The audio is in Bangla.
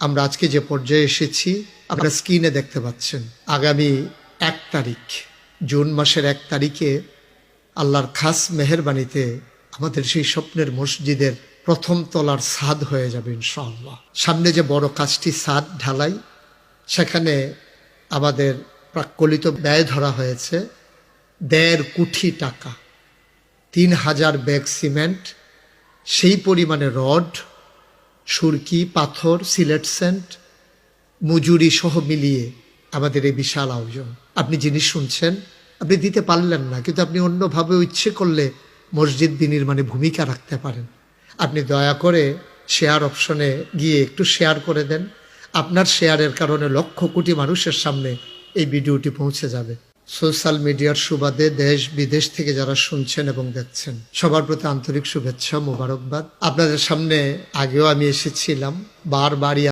আমরা আজকে যে পর্যায়ে এসেছি আপনারা স্ক্রিনে দেখতে পাচ্ছেন। আগামী 1 তারিখ, জুন মাসের 1 তারিখে আল্লাহর খাস মেহেরবানিতে আমাদের সেই স্বপ্নের মসজিদের প্রথম তলার ছাদ হয়ে যাবে ইনশাআল্লাহ। সামনে যে বড় কাজটি ছাদ ঢালাই, সেখানে আমাদের প্রাক্কলিত ব্যয় ধরা হয়েছে 1.5 কোটি টাকা, 3000 ব্যাগ সিমেন্ট, সেই পরিমাণে রড, সুরকি, পাথর, সিলেট সেন্ট, মজুরি সহ মিলিয়ে আমাদের এই বিশাল আয়োজন। আপনি জিনিস শুনছেন, আপনি দিতে পারলেন না, কিন্তু আপনি অন্যভাবে ইচ্ছে করলে মসজিদ বিনির্মাণে ভূমিকা রাখতে পারেন। আপনি দয়া করে শেয়ার অপশনে গিয়ে একটু শেয়ার করে দেন। আপনার শেয়ারের কারণে লক্ষ কোটি মানুষের সামনে এই ভিডিওটি পৌঁছে যাবে। সোশ্যাল মিডিয়ার সুবাদে দেশ বিদেশ থেকে যারা শুনছেন এবং দেখছেন, সবার প্রতি আন্তরিক শুভেচ্ছা, মোবারকবাদ। আপনাদের সামনে আগেও আমি এসেছিলাম, বারবারই